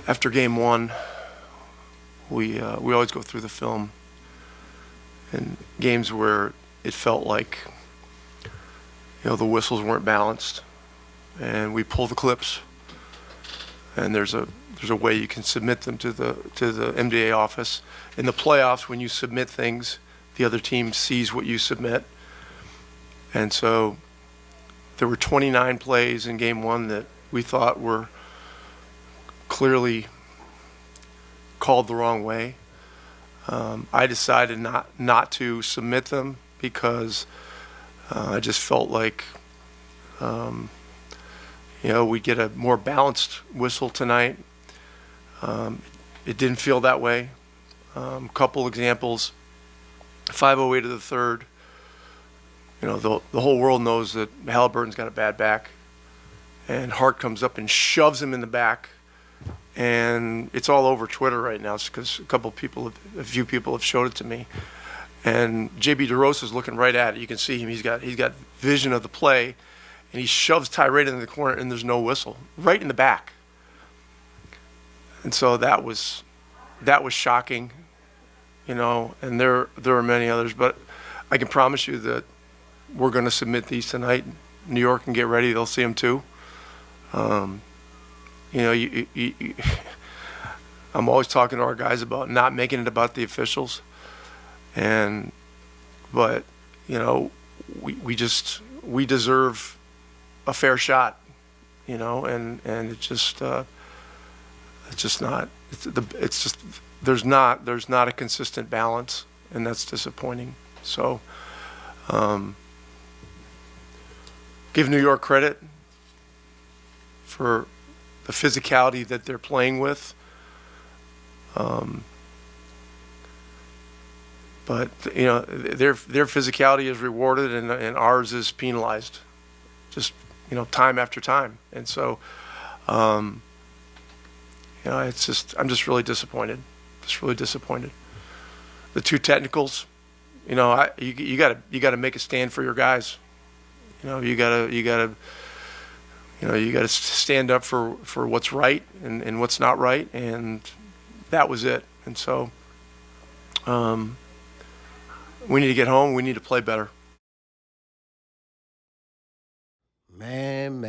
After game one, we always go through the film, and games where it felt like the whistles weren't balanced, and we pull the clips, and there's a way you can submit them to the MDA office. In the playoffs, when you submit things, the other team sees what you submit, and so there were 29 plays in game one that we thought were clearly called the wrong way. I decided not to submit them because I just felt like we get a more balanced whistle tonight. It didn't feel that way. Couple examples: 5:08 of the third. The whole world knows that Halliburton's got a bad back, and Hart comes up and shoves him in the back. And it's all over Twitter right now because a few people have showed it to me. And JB DeRosa's looking right at it. You can see him. He's got vision of the play, and he shoves Ty right into the corner, and there's no whistle, right in the back. And so that was shocking, And there are many others, but I can promise you that we're going to submit these tonight. New York can get ready; they'll see them too. I'm always talking to our guys about not making it about the officials, but we deserve a fair shot, and it's just not there's not a consistent balance, and that's disappointing. So give New York credit for the physicality that they're playing with. But their physicality is rewarded and ours is penalized, just time after time. And so it's just I'm just really disappointed. The two technicals, you gotta make a stand for your guys. You gotta stand up for what's right and what's not right, and that was it. And so we need to get home. We need to play better. Man.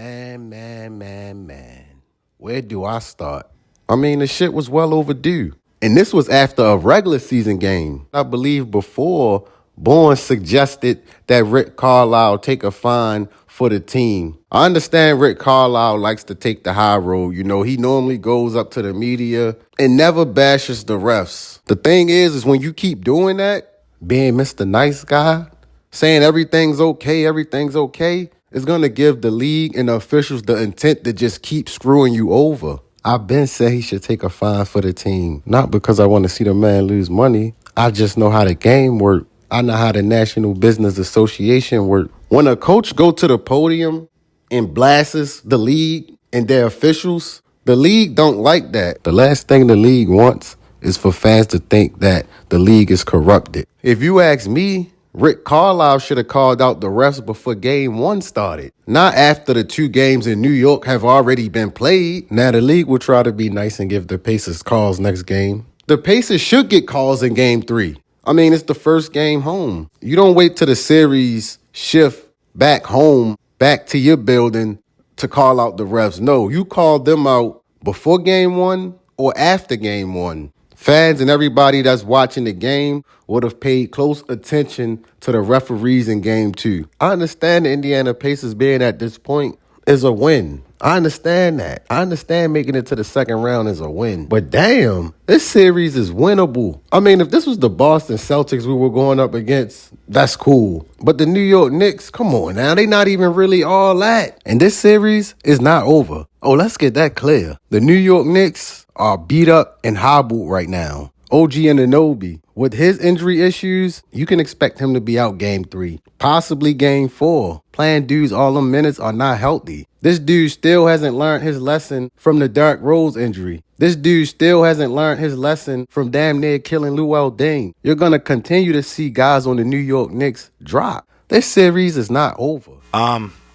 Where do I start? I mean, the shit was well overdue. And this was after a regular season game. I believe before, Bourne suggested that Rick Carlisle take a fine for the team. I understand Rick Carlisle likes to take the high road. He normally goes up to the media and never bashes the refs. The thing is when you keep doing that, being Mr. Nice Guy, saying everything's okay, it's going to give the league and the officials the intent to just keep screwing you over. I've been said he should take a fine for the team. Not because I want to see the man lose money. I just know how the game works. I know how the National Business Association works. When a coach go to the podium and blasts the league and their officials, the league don't like that. The last thing the league wants is for fans to think that the league is corrupted. If you ask me, Rick Carlisle should have called out the refs before game one started, not after the two games in New York have already been played. Now the league will try to be nice and give the Pacers calls next game. The Pacers should get calls in game three. I mean, it's the first game home. You don't wait till the series shift back home, back to your building to call out the refs. No, you call them out before game one or after game one. Fans and everybody that's watching the game would have paid close attention to the referees in game two. I understand the Indiana Pacers being at this point is a win. I understand that. I understand making it to the second round is a win. But damn, this series is winnable. I mean, if this was the Boston Celtics we were going up against, that's cool. But the New York Knicks, come on now, they not even really all that. And this series is not over. Oh, let's get that clear. The New York Knicks are beat up and hobbled right now. OG Anunoby, with his injury issues, you can expect him to be out game 3, possibly game 4. Playing dudes all them minutes are not healthy. This dude still hasn't learned his lesson from the Derrick Rose injury. This dude still hasn't learned his lesson from damn near killing Luol Deng. You're going to continue to see guys on the New York Knicks drop. This series is not over.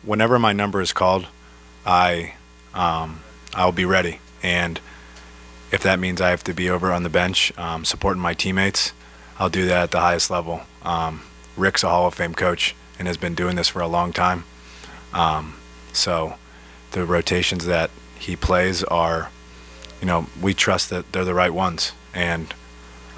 Whenever my number is called, I'll be ready. And if that means I have to be over on the bench supporting my teammates, I'll do that at the highest level. Rick's a Hall of Fame coach and has been doing this for a long time. So the rotations that he plays are, we trust that they're the right ones. And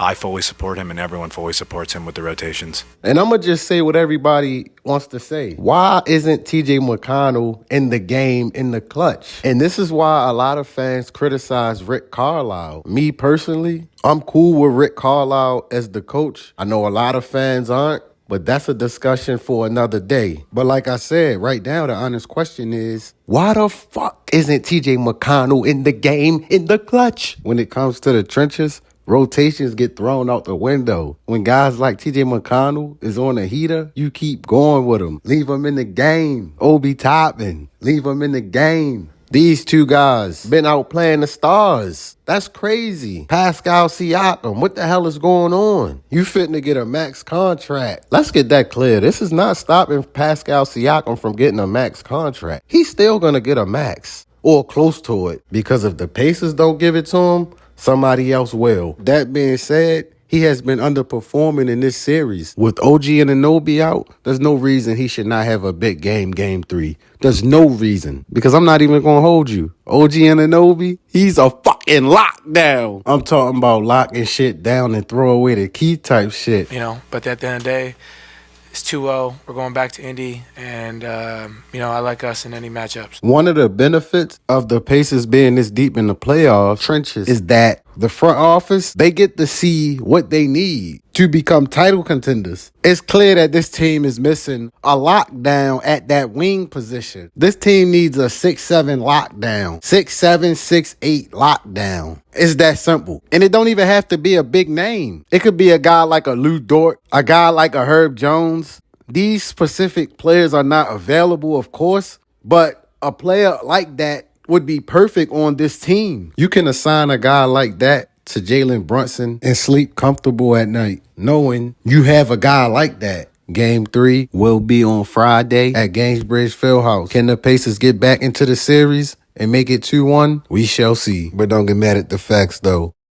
I fully support him, and everyone fully supports him with the rotations. And I'm going to just say what everybody wants to say. Why isn't TJ McConnell in the game in the clutch? And this is why a lot of fans criticize Rick Carlisle. Me personally, I'm cool with Rick Carlisle as the coach. I know a lot of fans aren't, but that's a discussion for another day. But like I said, right now, the honest question is, why the fuck isn't TJ McConnell in the game in the clutch? When it comes to the trenches, rotations get thrown out the window. When guys like TJ McConnell is on a heater, you keep going with him. Leave him in the game. Obi Toppin, leave him in the game. These two guys been out playing the stars. That's crazy. Pascal Siakam, what the hell is going on? You fitting to get a max contract. Let's get that clear. This is not stopping Pascal Siakam from getting a max contract. He's still going to get a max or close to it, because if the Pacers don't give it to him, somebody else will. That being said, he has been underperforming in this series. With OG and Anunoby out, there's no reason he should not have a big game 3. There's no reason. Because I'm not even going to hold you. OG and Anunoby, he's a fucking lockdown. I'm talking about locking shit down and throw away the key type shit. But at the end of the day, it's 2-0. We're going back to Indy, and, I like us in any matchups. One of the benefits of the Pacers being this deep in the playoff trenches is that the front office, they get to see what they need to become title contenders. It's clear that this team is missing a lockdown at that wing position. This team needs a 6'7" lockdown, 6'7", 6'8" lockdown. It's that simple. And it don't even have to be a big name. It could be a guy like a Lou Dort, a guy like a Herb Jones. These specific players are not available, of course, but a player like that would be perfect on this team. You can assign a guy like that to Jalen Brunson and sleep comfortable at night, knowing you have a guy like that. Game 3 will be on Friday at Gainsbridge Fieldhouse. Can the Pacers get back into the series and make it 2-1? We shall see. But don't get mad at the facts, though.